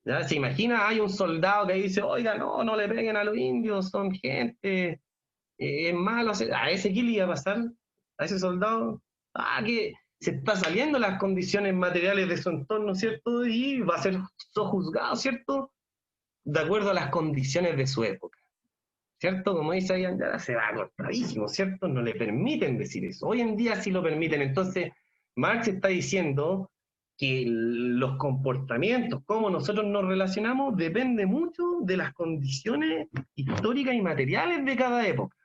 ¿Ya? Se imagina, hay un soldado que dice, oiga, no le peguen a los indios, son gente, es malo. ¿A ese qué le iba a pasar? ¿A ese soldado? Que se está saliendo las condiciones materiales de su entorno, ¿cierto? Y va a ser sojuzgado, ¿cierto? De acuerdo a las condiciones de su época, ¿cierto? Como dice ahí, ya se va cortadísimo, ¿cierto? No le permiten decir eso. Hoy en día sí lo permiten. Entonces, Marx está diciendo que los comportamientos, cómo nosotros nos relacionamos, depende mucho de las condiciones históricas y materiales de cada época,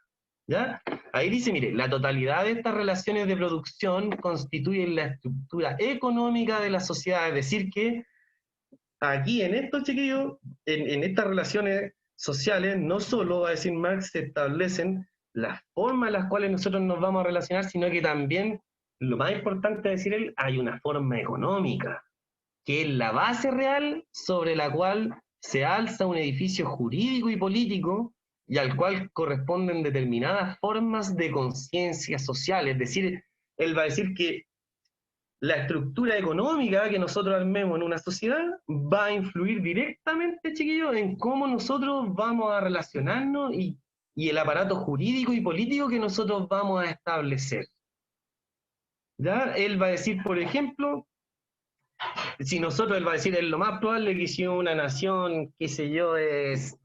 ¿ya? Ahí dice, mire, la totalidad de estas relaciones de producción constituyen la estructura económica de la sociedad, es decir que aquí en estos chiquillos, en estas relaciones sociales, no solo, va a decir Marx, se establecen las formas en las cuales nosotros nos vamos a relacionar, sino que también, lo más importante de decir él, hay una forma económica, que es la base real sobre la cual se alza un edificio jurídico y político y al cual corresponden determinadas formas de conciencia social. Es decir, él va a decir que la estructura económica que nosotros armemos en una sociedad va a influir directamente, chiquillos, en cómo nosotros vamos a relacionarnos y el aparato jurídico y político que nosotros vamos a establecer. ¿Ya? Él va a decir, por ejemplo, si nosotros, él va a decir, es lo más probable que si una nación, qué sé yo, es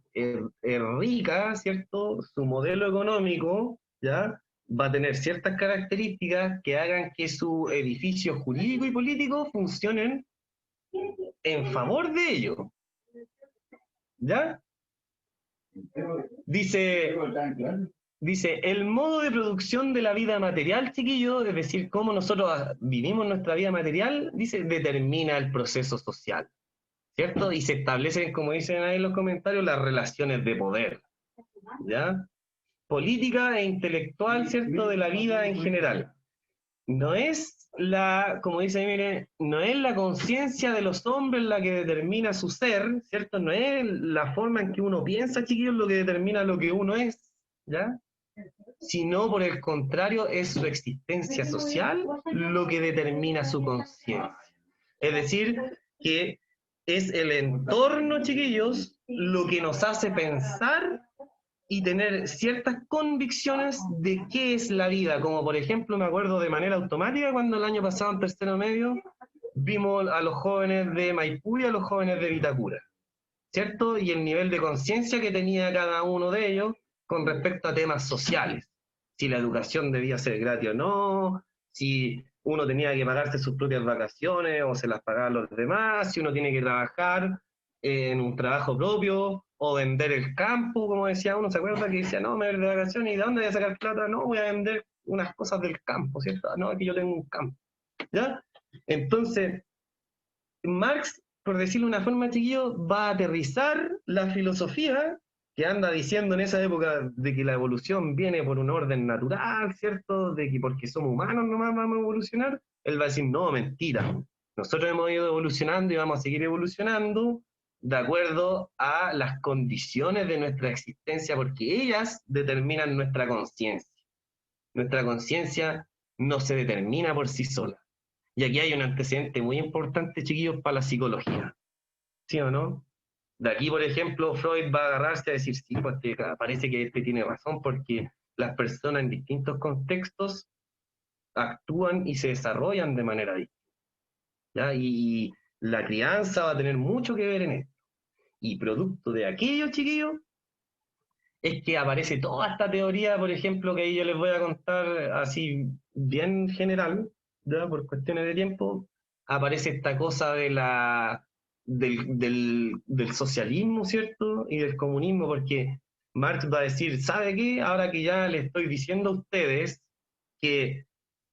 rica, ¿cierto? Su modelo económico, ¿ya? Va a tener ciertas características que hagan que su edificio jurídico y político funcionen en favor de ello, ¿ya? Dice, dice, el modo de producción de la vida material, chiquillo, es decir, cómo nosotros vivimos nuestra vida material, dice, determina el proceso social, ¿cierto? Y se establecen, como dicen ahí en los comentarios, las relaciones de poder, ¿ya? Política e intelectual, ¿cierto? De la vida en general. No es la, como dice, mire, no es la conciencia de los hombres la que determina su ser, ¿cierto? No es la forma en que uno piensa, chiquillos, lo que determina lo que uno es, ¿ya? Sino por el contrario, es su existencia social lo que determina su conciencia. Es decir, que es el entorno, chiquillos, lo que nos hace pensar y tener ciertas convicciones de qué es la vida, como por ejemplo me acuerdo de manera automática cuando el año pasado en tercero medio vimos a los jóvenes de Maipú y a los jóvenes de Vitacura, ¿cierto? Y el nivel de conciencia que tenía cada uno de ellos con respecto a temas sociales, si la educación debía ser gratis o no, si uno tenía que pagarse sus propias vacaciones o se las pagaban los demás, si uno tiene que trabajar en un trabajo propio o vender el campo, como decía uno, ¿se acuerda? Que decía, no, me voy de vacaciones, ¿y de dónde voy a sacar plata? No, voy a vender unas cosas del campo, ¿cierto? No, es que yo tengo un campo, ¿ya? Entonces, Marx, por decirlo de una forma, chiquillo, va a aterrizar la filosofía que anda diciendo en esa época de que la evolución viene por un orden natural, ¿cierto? De que porque somos humanos nomás vamos a evolucionar. Él va a decir, no, mentira. Nosotros hemos ido evolucionando y vamos a seguir evolucionando de acuerdo a las condiciones de nuestra existencia, porque ellas determinan nuestra conciencia. Nuestra conciencia no se determina por sí sola. Y aquí hay un antecedente muy importante, chiquillos, para la psicología. ¿Sí o no? De aquí, por ejemplo, Freud va a agarrarse a decir, sí, pues parece que este tiene razón, porque las personas en distintos contextos actúan y se desarrollan de manera distinta. ¿Ya? Y la crianza va a tener mucho que ver en esto. Y producto de aquello, chiquillos, es que aparece toda esta teoría, por ejemplo, que ahí yo les voy a contar así bien general, ¿ya? Por cuestiones de tiempo, aparece esta cosa del socialismo, ¿cierto? Y del comunismo, porque Marx va a decir, ¿sabe qué? Ahora que ya les estoy diciendo a ustedes que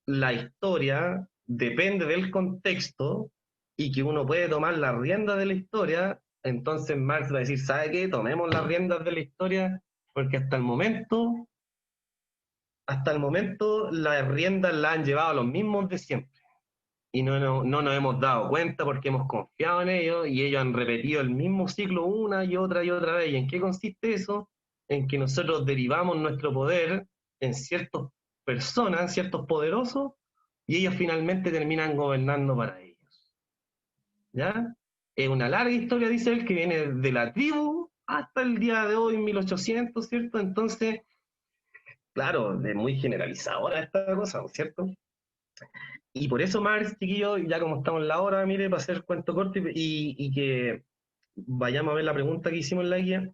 la historia depende del contexto y que uno puede tomar las riendas de la historia, entonces Marx va a decir, ¿sabe qué? Tomemos las riendas de la historia porque hasta el momento las riendas las han llevado los mismos de siempre y no nos hemos dado cuenta porque hemos confiado en ellos y ellos han repetido el mismo ciclo una y otra vez. ¿Y en qué consiste eso? En que nosotros derivamos nuestro poder en ciertas personas, ciertos poderosos, y ellos finalmente terminan gobernando para ellos. ¿Ya? Es una larga historia, dice él, que viene de la tribu hasta el día de hoy, 1800, ¿cierto? Entonces, claro, es muy generalizadora esta cosa, ¿cierto? Y por eso Marx, chiquillo, ya como estamos en la hora, mire, para hacer cuento corto y que vayamos a ver la pregunta que hicimos en la guía,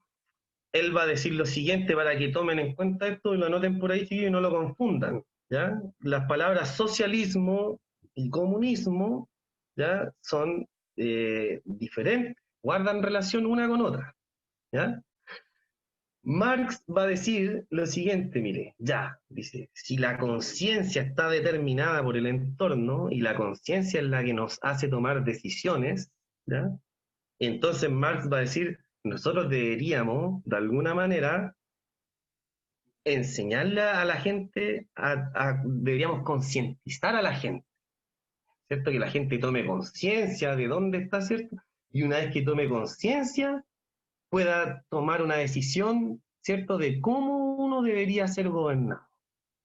él va a decir lo siguiente para que tomen en cuenta esto y lo anoten por ahí, chiquillos, y no lo confundan, ¿ya? Las palabras socialismo y comunismo, ¿ya? Son diferentes, guardan relación una con otra, ¿ya? Marx va a decir lo siguiente, mire, ya, dice, si la conciencia está determinada por el entorno y la conciencia es la que nos hace tomar decisiones, ¿ya? Entonces Marx va a decir, nosotros deberíamos, de alguna manera, enseñarle a la gente, deberíamos concientizar a la gente, ¿cierto? Que la gente tome conciencia de dónde está, ¿cierto? Y una vez que tome conciencia, pueda tomar una decisión, ¿cierto?, de cómo uno debería ser gobernado,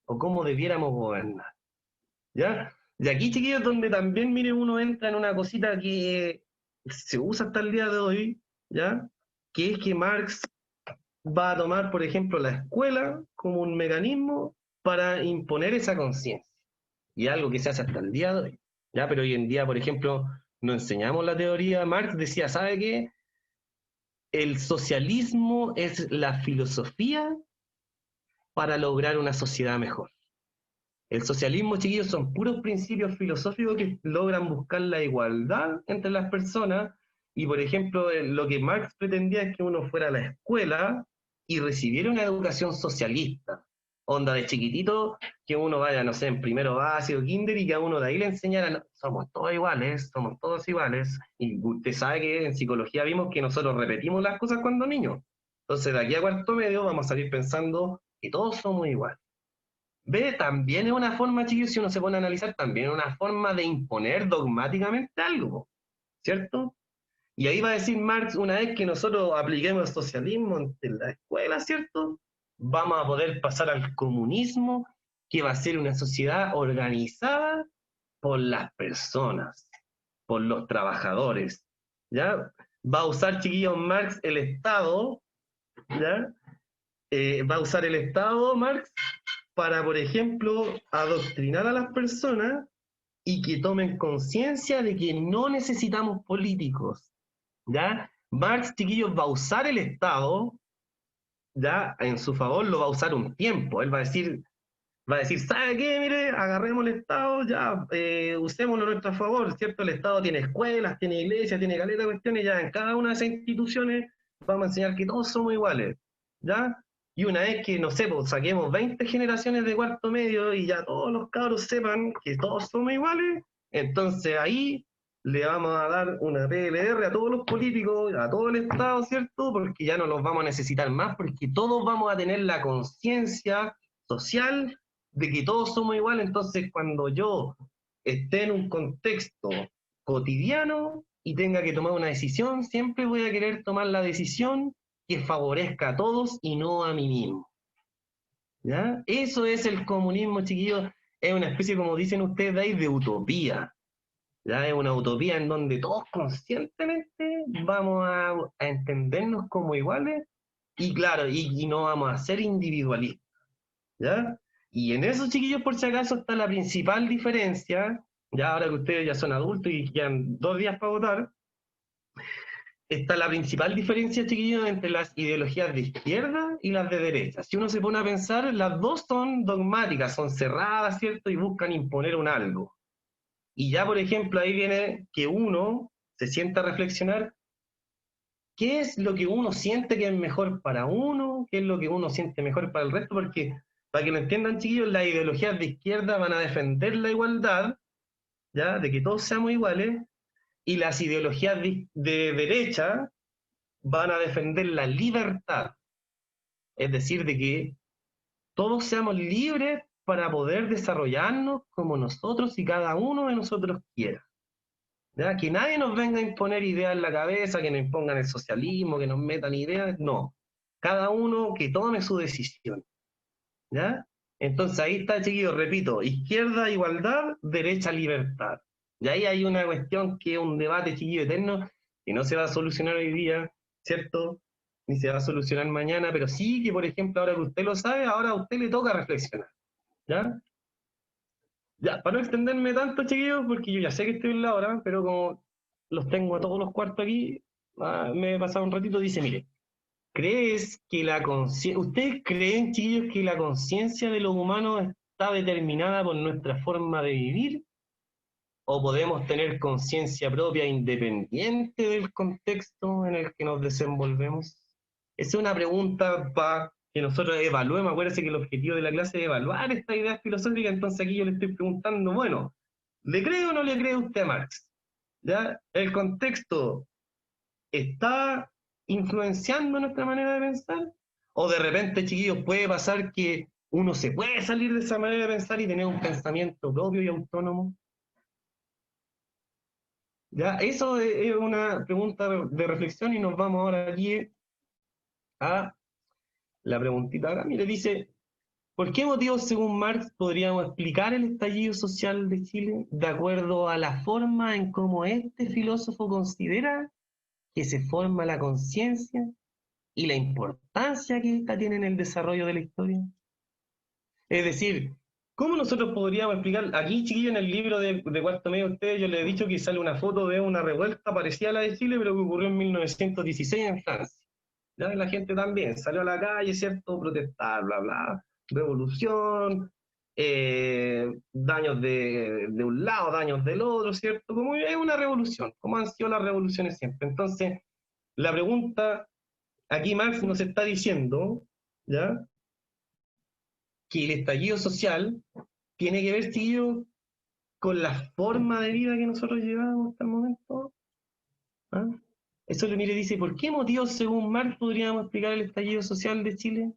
o cómo debiéramos gobernar, ¿ya? Y aquí, chiquillos, donde también, mire, uno entra en una cosita que se usa hasta el día de hoy, ¿ya? Que es que Marx va a tomar, por ejemplo, la escuela como un mecanismo para imponer esa conciencia, y algo que se hace hasta el día de hoy, ¿ya? Pero hoy en día, por ejemplo, no enseñamos la teoría. Marx decía, ¿sabe qué? El socialismo es la filosofía para lograr una sociedad mejor. El socialismo, chiquillos, son puros principios filosóficos que logran buscar la igualdad entre las personas. Y, por ejemplo, lo que Marx pretendía es que uno fuera a la escuela y recibiera una educación socialista. Onda de chiquitito, que uno vaya, no sé, en primero básico, kinder, y que a uno de ahí le enseñaran, "No, somos todos iguales, somos todos iguales". Y usted sabe que en psicología vimos que nosotros repetimos las cosas cuando niños. Entonces, de aquí a cuarto medio vamos a salir pensando que todos somos iguales. Ve, también es una forma, chiquillos, si uno se pone a analizar, también es una forma de imponer dogmáticamente algo, ¿cierto? Y ahí va a decir Marx, una vez que nosotros apliquemos el socialismo en la escuela, ¿cierto? Vamos a poder pasar al comunismo, que va a ser una sociedad organizada por las personas, por los trabajadores, ¿ya? Va a usar, chiquillos, Marx el Estado, ¿ya? Va a usar el Estado, Marx, para, por ejemplo, adoctrinar a las personas y que tomen conciencia de que no necesitamos políticos, ¿ya? Marx, chiquillos, va a usar el Estado, ¿ya? En su favor lo va a usar un tiempo. Él va a decir, ¿sabe qué? Mire, agarremos el Estado, ya, usémoslo a nuestro favor, ¿cierto? El Estado tiene escuelas, tiene iglesias, tiene caleta de cuestiones, ya en cada una de esas instituciones vamos a enseñar que todos somos iguales, ¿ya? Y una vez que, no sé, pues saquemos 20 generaciones de cuarto medio y ya todos los cabros sepan que todos somos iguales, entonces ahí le vamos a dar una PLR a todos los políticos, a todo el Estado, ¿cierto? Porque ya no los vamos a necesitar más, porque todos vamos a tener la conciencia social de que todos somos iguales. Entonces cuando yo esté en un contexto cotidiano y tenga que tomar una decisión, siempre voy a querer tomar la decisión que favorezca a todos y no a mí mismo, ¿ya? Eso es el comunismo, chiquillos. Es una especie, como dicen ustedes ahí, de utopía, ¿ya? Es una utopía en donde todos conscientemente vamos a entendernos como iguales y claro, y no vamos a ser individualistas, ¿ya? Y en eso, chiquillos, por si acaso, está la principal diferencia, ya ahora que ustedes ya son adultos y quedan 2 días para votar, está la principal diferencia, chiquillos, entre las ideologías de izquierda y las de derecha. Si uno se pone a pensar, las dos son dogmáticas, son cerradas, ¿cierto? Y buscan imponer un algo. Y ya, por ejemplo, ahí viene que uno se sienta a reflexionar qué es lo que uno siente que es mejor para uno, qué es lo que uno siente mejor para el resto, porque para que lo entiendan, chiquillos, las ideologías de izquierda van a defender la igualdad, ¿ya? De que todos seamos iguales, y las ideologías de derecha van a defender la libertad, es decir, de que todos seamos libres para poder desarrollarnos como nosotros y cada uno de nosotros quiera. ¿Ya? Que nadie nos venga a imponer ideas en la cabeza, que nos impongan el socialismo, que nos metan ideas, no. Cada uno que tome su decisión, ¿ya? Entonces ahí está, chiquillos, repito, izquierda igualdad, derecha libertad. Y ahí hay una cuestión que es un debate, chiquillo, eterno, que no se va a solucionar hoy día, ¿cierto? Ni se va a solucionar mañana, pero sí que, por ejemplo, ahora que usted lo sabe, ahora a usted le toca reflexionar, ¿ya? Ya, para no extenderme tanto, chiquillos, porque yo ya sé que estoy en la hora, pero como los tengo a todos los cuartos aquí, me he pasado un ratito, dice, mire, ¿crees que la conciencia, ustedes creen, chiquillos, que la conciencia de los humanos está determinada por nuestra forma de vivir? ¿O podemos tener conciencia propia independiente del contexto en el que nos desenvolvemos? Esa es una pregunta para que nosotros evaluemos. Acuérdense que el objetivo de la clase es evaluar esta idea filosófica, entonces aquí yo le estoy preguntando, bueno, ¿le cree o no le cree usted a Marx? ¿Ya? ¿El contexto está influenciando nuestra manera de pensar? ¿O de repente, chiquillos, puede pasar que uno se puede salir de esa manera de pensar y tener un pensamiento propio y autónomo? ¿Ya? Eso es una pregunta de reflexión y nos vamos ahora aquí a la preguntita acá. Mire, dice, ¿por qué motivos, según Marx, podríamos explicar el estallido social de Chile de acuerdo a la forma en cómo este filósofo considera que se forma la conciencia y la importancia que ésta tiene en el desarrollo de la historia? Es decir, ¿cómo nosotros podríamos explicar? Aquí, chiquillo, en el libro de cuarto medio de ustedes, yo les he dicho que sale una foto de una revuelta parecida a la de Chile, pero que ocurrió en 1916 en Francia. ¿Ya? Y la gente también salió a la calle, ¿cierto? Protestar, bla, bla, revolución, daños de un lado, daños del otro, ¿cierto? Como es una revolución, como han sido las revoluciones siempre. Entonces, la pregunta, aquí Marx nos está diciendo, ¿ya? Que el estallido social tiene que ver, chiquillo, con la forma de vida que nosotros llevamos hasta el momento. ¿Ah? Eso le mire, dice, ¿por qué motivos, según Marx, podríamos explicar el estallido social de Chile?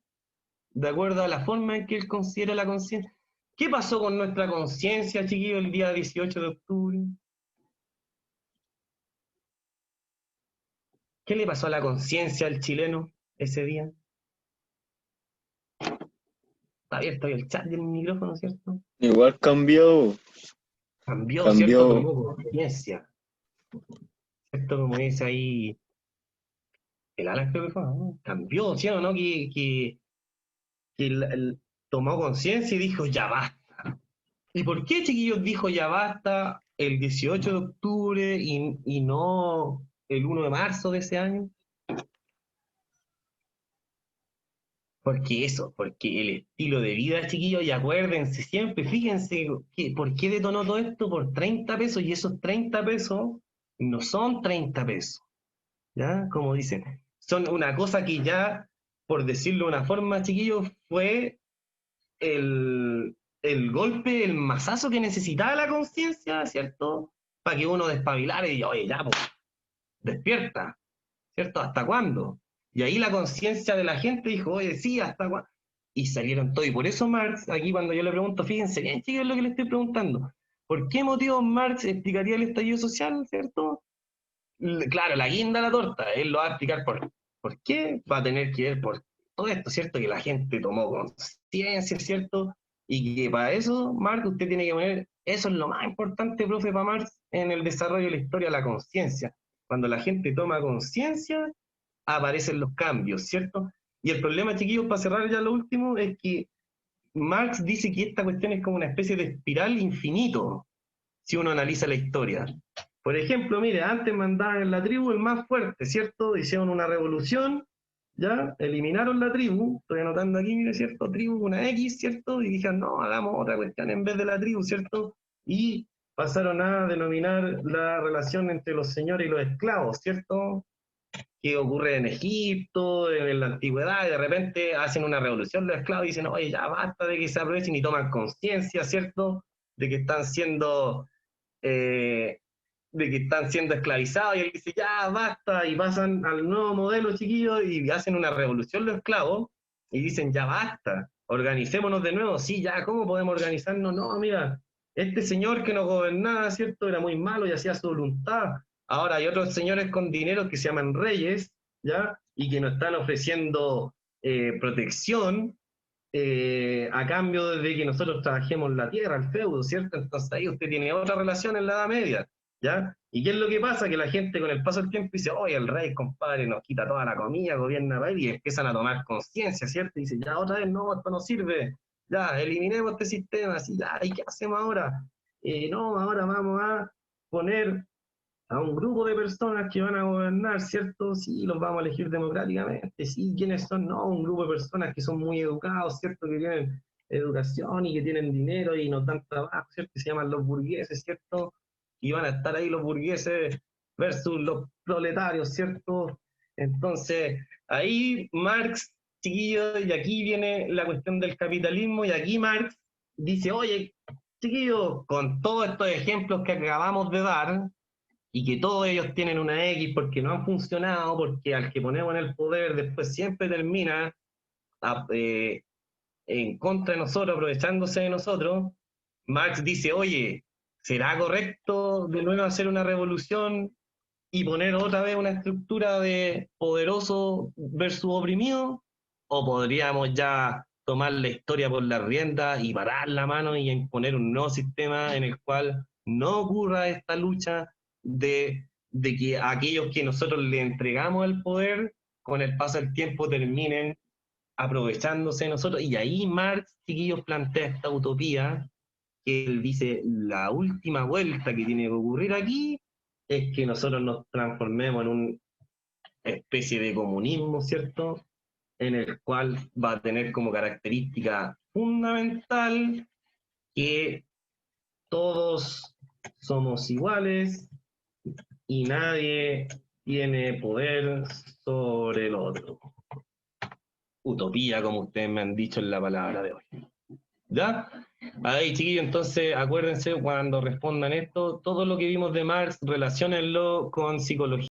De acuerdo a la forma en que él considera la conciencia. ¿Qué pasó con nuestra conciencia, chiquillo, el día 18 de octubre? ¿Qué le pasó a la conciencia al chileno ese día? Está abierto ahí el chat del micrófono, ¿cierto? Igual cambió, Cambió, ¿cierto? cambió. Tomó conciencia, ¿cierto? Como dice ahí el Alan, creo que fue, ¿no? Cambió, ¿sí o no? Que tomó conciencia y dijo, ya basta. ¿Y por qué, chiquillos, dijo ya basta el 18 de octubre y no el 1 de marzo de ese año? Porque eso, porque el estilo de vida, chiquillos, y acuérdense siempre, fíjense, ¿por qué detonó todo esto? Por 30 pesos, y esos 30 pesos no son 30 pesos, ¿ya? Como dicen, son una cosa que ya, por decirlo de una forma, chiquillos, fue el golpe, el mazazo que necesitaba la conciencia, ¿cierto? Para que uno despabilara y diga, oye, ya, pues, despierta, ¿cierto? ¿Hasta cuándo? Y ahí la conciencia de la gente dijo, oye, sí, ¿hasta cuándo? Y salieron todos. Y por eso Marx, aquí cuando yo le pregunto, fíjense bien, chicos, es lo que le estoy preguntando. ¿Por qué motivo Marx explicaría el estallido social, ¿cierto? Claro, la guinda de la torta, él lo va a explicar por qué, va a tener que ver por todo esto, ¿cierto? Que la gente tomó conciencia, ¿cierto? Y que para eso, Marx, usted tiene que poner, eso es lo más importante, profe, para Marx, en el desarrollo de la historia, la conciencia. Cuando la gente toma conciencia, aparecen los cambios, ¿cierto? Y el problema, chiquillos, para cerrar ya lo último, es que Marx dice que esta cuestión es como una especie de espiral infinito, si uno analiza la historia. Por ejemplo, mire, antes mandaban en la tribu el más fuerte, ¿cierto? Hicieron una revolución, ¿ya? Eliminaron la tribu, estoy anotando aquí, mire, ¿cierto? Tribu, una X, ¿cierto? Y dijeron, no, hagamos otra cuestión en vez de la tribu, ¿cierto? Y pasaron a denominar la relación entre los señores y los esclavos, ¿cierto? Que ocurre en Egipto, en la antigüedad, y de repente hacen una revolución los esclavos y dicen, oye, ya basta de que se aprovechen y toman conciencia, ¿cierto? De que están siendo eh, esclavizados, y él dice, ya, basta, y pasan al nuevo modelo, chiquillos, y hacen una revolución los esclavos, y dicen, ya, basta, organicémonos de nuevo, sí, ya, ¿cómo podemos organizarnos? No, mira, este señor que nos gobernaba, ¿cierto? Era muy malo y hacía su voluntad. Ahora hay otros señores con dinero que se llaman reyes, ¿ya? Y que nos están ofreciendo protección, a cambio de que nosotros trabajemos la tierra, el feudo, ¿cierto? Entonces ahí usted tiene otra relación en la Edad Media, ¿ya? ¿Y qué es lo que pasa? Que la gente con el paso del tiempo dice, oye, el rey, compadre, nos quita toda la comida, gobierna para él, y empiezan a tomar conciencia, ¿cierto? Y dicen, ya otra vez, no, esto no sirve, ya, eliminemos este sistema, así, ya, ¿y qué hacemos ahora? No, ahora vamos a poner a un grupo de personas que van a gobernar, ¿cierto? Sí, los vamos a elegir democráticamente, sí, ¿quiénes son? No, un grupo de personas que son muy educados, ¿cierto? Que tienen educación y que tienen dinero y no dan trabajo, ¿cierto? Que se llaman los burgueses, ¿cierto? Y van a estar ahí los burgueses versus los proletarios, ¿cierto? Entonces, ahí Marx, chiquillos, y aquí viene la cuestión del capitalismo, y aquí Marx dice, oye, chiquillos, con todos estos ejemplos que acabamos de dar, y que todos ellos tienen una X porque no han funcionado, porque al que ponemos en el poder después siempre termina a, en contra de nosotros, aprovechándose de nosotros, Marx dice, oye, ¿será correcto de nuevo hacer una revolución y poner otra vez una estructura de poderoso versus oprimido? ¿O podríamos ya tomar la historia por las riendas y parar la mano y imponer un nuevo sistema en el cual no ocurra esta lucha de que aquellos que nosotros le entregamos el poder, con el paso del tiempo terminen aprovechándose de nosotros? Y ahí Marx, chiquillos, plantea esta utopía que él dice, la última vuelta que tiene que ocurrir aquí es que nosotros nos transformemos en una especie de comunismo, ¿cierto? En el cual va a tener como característica fundamental que todos somos iguales y nadie tiene poder sobre el otro. Utopía, como ustedes me han dicho en la palabra de hoy. ¿Ya? Ahí, chiquillos, entonces acuérdense cuando respondan esto, todo lo que vimos de Marx, relaciónenlo con psicología.